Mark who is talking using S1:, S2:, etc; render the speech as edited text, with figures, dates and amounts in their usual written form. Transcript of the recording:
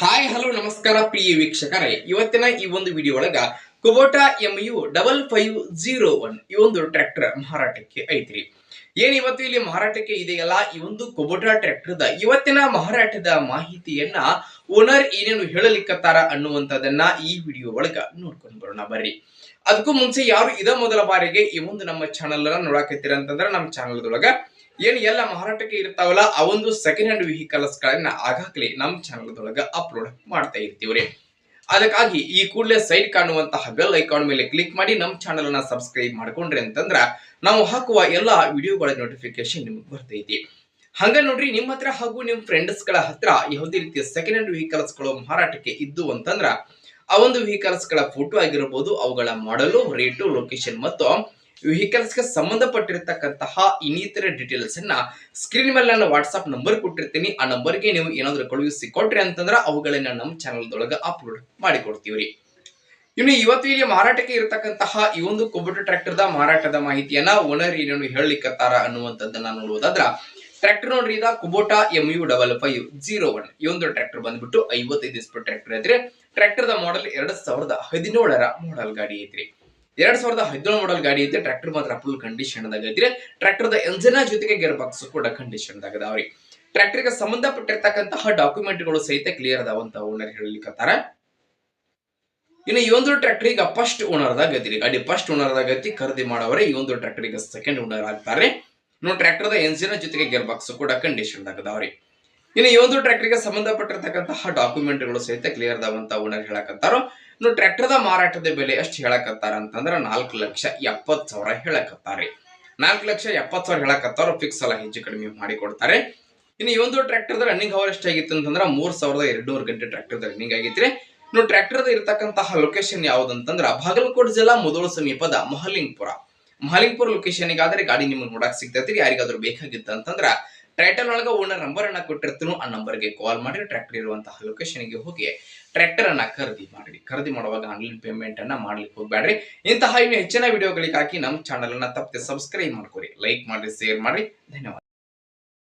S1: Hi hello ನಮಸ್ಕಾರ ಪ್ರಿಯ ವೀಕ್ಷಕರೇ, ಇವತ್ತಿನ ಈ ಒಂದು ವಿಡಿಯೋ ಒಳಗ ಕುಬೋಟಾ MU5501 ಈ ಒಂದು ಟ್ರ್ಯಾಕ್ಟರ್ ಮಾರಾಟಕ್ಕೆ ಐತ್ರಿ. ಏನ್ ಇವತ್ತು ಇಲ್ಲಿ ಮಾರಾಟಕ್ಕೆ ಇದೆಯಲ್ಲ ಈ ಒಂದು ಕುಬೋಟಾ ಟ್ರ್ಯಾಕ್ಟರ್ ಇವತ್ತಿನ ಮಾರಾಟದ ಮಾಹಿತಿಯನ್ನ ಓನರ್ ಏನೇನು ಹೇಳಲಿಕ್ಕತ್ತಾರ ಅನ್ನುವಂಥದ್ದನ್ನ ಈ ವಿಡಿಯೋ ಒಳಗ ನೋಡ್ಕೊಂಡು ಬರೋಣ ಬರ್ರಿ. ಅದಕ್ಕೂ ಮುಂಚೆ ಯಾರು ಇದ ಮೊದಲ ಬಾರಿಗೆ ಈ ಒಂದು ನಮ್ಮ ಚಾನಲ್ ಅನ್ನ ನೋಡಾಕತ್ತೀರ ಅಂತಂದ್ರೆ ನಮ್ಮ ಚಾನಲ್ ಒಳಗ ಏನ್ ಎಲ್ಲ ಮಾರಾಟಕ್ಕೆ ಇರ್ತಾವಲ್ಲ ಆ ಒಂದು ಸೆಕೆಂಡ್ ಹ್ಯಾಂಡ್ ವೆಹಿಕಲ್ಸ್ ಗಳನ್ನ ಆಗಾಗ್ಲೇ ನಮ್ಮ ಚಾನಲ್ ಒಳಗ ಅಪ್ಲೋಡ್ ಮಾಡ್ತಾ ಇರ್ತೀವ್ರಿ. ಅದಕ್ಕಾಗಿ ಈ ಕೂಡಲೇ ಸೈಡ್ ಕಾಣುವಂತಹ ಬೆಲ್ ಐಕಾನ್ ಮೇಲೆ ಕ್ಲಿಕ್ ಮಾಡಿ ನಮ್ಮ ಚಾನಲ್ ಅನ್ನ ಸಬ್ಸ್ಕ್ರೈಬ್ ಮಾಡ್ಕೊಂಡ್ರಿ ಅಂತಂದ್ರ ನಾವು ಹಾಕುವ ಎಲ್ಲಾ ವಿಡಿಯೋಗಳ ನೋಟಿಫಿಕೇಶನ್ ನಿಮ್ಗೆ ಬರ್ತೈತಿ. ಹಂಗ ನೋಡ್ರಿ, ನಿಮ್ಮ ಹತ್ರ ಹಾಗೂ ನಿಮ್ ಫ್ರೆಂಡ್ಸ್ ಗಳ ಹತ್ರ ಯಾವುದೇ ರೀತಿಯ ಸೆಕೆಂಡ್ ಹ್ಯಾಂಡ್ ವೆಹಿಕಲ್ಸ್ ಗಳು ಮಾರಾಟಕ್ಕೆ ಇದ್ದು ಅಂತಂದ್ರ ಆ ಒಂದು ವೆಹಿಕಲ್ಸ್ ಗಳ ಫೋಟೋ ಆಗಿರಬಹುದು, ಅವುಗಳ ಮಾಡಲು, ರೇಟು, ಲೊಕೇಶನ್ ಮತ್ತು ವೆಹಿಕಲ್ಸ್ ಗೆ ಸಂಬಂಧಪಟ್ಟಿರತಕ್ಕಂತಹ ಇನ್ನಿತರ ಡೀಟೇಲ್ಸ್ ಅನ್ನ ಸ್ಕ್ರೀನ್ ಮೇಲೆ ನಾನು ವಾಟ್ಸ್ಆಪ್ ನಂಬರ್ ಕೊಟ್ಟಿರ್ತೀನಿ. ಆ ನಂಬರ್ಗೆ ನೀವು ಏನಾದ್ರು ಕಳುಹಿಸಿ ಕೊಟ್ರಿ ಅಂತಂದ್ರ ಅವುಗಳನ್ನ ನಮ್ಮ ಚಾನಲ್ ದೊಳಗ ಅಪ್ಲೋಡ್ ಮಾಡಿ ಕೊಡ್ತೀವ್ರಿ. ಇನ್ನು ಇವತ್ತು ಇಲ್ಲಿ ಮಾರಾಟಕ್ಕೆ ಇರತಕ್ಕಂತಹ ಈ ಒಂದು ಕುಬೋಟಾ ಟ್ರ್ಯಾಕ್ಟರ್ ದ ಮಾರಾಟದ ಮಾಹಿತಿಯನ್ನ ಓನರ್ ಏನೇನು ಹೇಳಲಿಕ್ಕತ್ತಾರ ಅನ್ನುವಂಥದ್ದನ್ನ ನೋಡುವುದಾದ್ರ, ಟ್ರ್ಯಾಕ್ಟರ್ ನೋಡ್ರಿ, ಇದ ಕುಬೋಟಾ MU5501 ಈ ಒಂದು ಟ್ರ್ಯಾಕ್ಟರ್ ಬಂದ್ಬಿಟ್ಟು 55 HP ಟ್ರ್ಯಾಕ್ಟರ್ ಐತ್ರಿ. ಟ್ರ್ಯಾಕ್ಟರ್ ದ ಮಾಡೆಲ್ 2017ರ ಮಾಡೆಲ್ ಗಾಡಿ ಐತ್ರಿ. 2017 ಮಾಡೆಲ್ ಗಾಡಿ ಐತಿ. ಟ್ರ್ಯಾಕ್ಟರ್ ಮಾತ್ರ ಫುಲ್ ಕಂಡೀಷನ್ ದಾಗ ಐತ್ರಿ. ಟ್ರ್ಯಾಕ್ಟರ್ ದ ಎಂಜಿನ್ ಜೊತೆಗೆ ಗೇರ್ ಬಾಕ್ಸ್ ಕೂಡ ಕಂಡೀಷನ್ ದಾಗ ಅದಾವ್ರಿ. ಟ್ರ್ಯಾಕ್ಟರ್ ಗೆ ಸಂಬಂಧಪಟ್ಟಿರ್ತಕ್ಕಂತಹ ಡಾಕ್ಯುಮೆಂಟ್ ಗಳು ಸಹಿತ ಕ್ಲಿಯರ್ ಅದಾವಂತ ಓನರ್ ಹೇಳಲಿಕ್ಕತ್ತಾರ. ಇನ್ನು ಈ ಒಂದು ಟ್ರ್ಯಾಕ್ಟರ್ ಈಗ ಫಸ್ಟ್ ಓನರ್ ದಾಗ ಐತಿ. ಗಾಡಿ ಫಸ್ಟ್ ಓನರ್ ದಾಗ ಐತಿ. ಖರೀದಿ ಮಾಡೋವರೆ ಈ ಒಂದು ಟ್ರ್ಯಾಕ್ಟರ್ ಈಗ ಸೆಕೆಂಡ್ ಓನರ್ ಆಗ್ತಾರೆ. ಇನ್ನು ಟ್ರ್ಯಾಕ್ಟರ್ ದ ಎಂಜಿನ್ ಜೊತೆಗೆ ಗೇರ್ ಬಾಕ್ಸ್ ಕೂಡ ಕಂಡೀಷನ್ ದಾಗ ಅದಾವ್ರಿ. ಇನ್ನು ಈ ಒಂದು ಟ್ರ್ಯಾಕ್ಟರ್ ಗೆ ಸಂಬಂಧಪಟ್ಟಿರ್ತಕ್ಕಂತಹ ಡಾಕ್ಯುಮೆಂಟ್ ಗಳು ಸಹಿತ ಕ್ಲಿಯರ್ ಅದಾವಂತ ಓನರ್ ಹೇಳಕತ್ತಾರೋ. ಇನ್ನು ಟ್ರ್ಯಾಕ್ಟರ್ ದ ಮಾರಾಟದ ಬೆಲೆ ಎಷ್ಟು ಹೇಳಕತ್ತಾರ ಅಂತಂದ್ರ 4,70,000 ಹೇಳಕತ್ತಾರೆ. 4,70,000 ಹೇಳಕತ್ತಾರ. ಫಿಕ್ಸ್ ಅಲ್ಲ, ಹೆಚ್ಚು ಕಡಿಮೆ ಮಾಡಿ ಕೊಡ್ತಾರೆ. ಇನ್ನು ಈ ಒಂದು ಟ್ರ್ಯಾಕ್ಟರ್ ದ ರನ್ನಿಂಗ್ ಅವರ್ ಎಷ್ಟಾಗಿತ್ತು ಅಂತಂದ್ರ 3,200 ಗಂಟೆ ಟ್ರ್ಯಾಕ್ಟರ್ ದ ರನ್ನಿಂಗ್ ಆಗಿತ್ರಿ. ಇನ್ನು ಟ್ರ್ಯಾಕ್ಟರ್ ದ ಇರತಕ್ಕಂತಹ ಲೊಕೇಶನ್ ಯಾವ್ದಂತಂದ್ರ ಬಾಗಲಕೋಟೆ ಜಿಲ್ಲಾ ಮುಧೋಳ ಸಮೀಪದ ಮಹಲಿಂಗಪುರ ಲೊಕೇಶನ್ ಗಾದ್ರೆ ಗಾಡಿ ನಿಮ್ಗೆ ನೋಡಕ್ ಸಿಗ್ತೈತಿ. ಯಾರಿಗಾದ್ರೂ ಬೇಕಾಗಿತ್ತ ಅಂತಂದ್ರ ಟೈಟಲ್ ಒಳಗ ಓನರ್ ನಂಬರ್ ಅನ್ನ ಕೊಟ್ಟಿರ್ತೀನೋ ಆ ನಂಬರ್ಗೆ ಕಾಲ್ ಮಾಡಿ ಟ್ರ್ಯಾಕ್ಟರ್ ಇರುವಂತಹ ಲೊಕೇಶನ್ ಗೆ ಹೋಗಿ ಟ್ರ್ಯಾಕ್ಟರ್ ಅನ್ನ ಖರೀದಿ ಮಾಡುವಾಗ ಆನ್ಲೈನ್ ಪೇಮೆಂಟ್ ಅನ್ನ ಮಾಡ್ಲಿಕ್ಕೆ ಹೋಗ್ಬೇಡ್ರಿ. ಇಂತಹ ಇನ್ನು ಹೆಚ್ಚಿನ ವಿಡಿಯೋಗಳಿಗಾಗಿ ನಮ್ಮ ಚಾನಲ್ ಅನ್ನ ತಪ್ಪದೆ ಸಬ್ಸ್ಕ್ರೈಬ್ ಮಾಡ್ಕೊರಿ, ಲೈಕ್ ಮಾಡಿ, ಶೇರ್ ಮಾಡಿ. ಧನ್ಯವಾದ.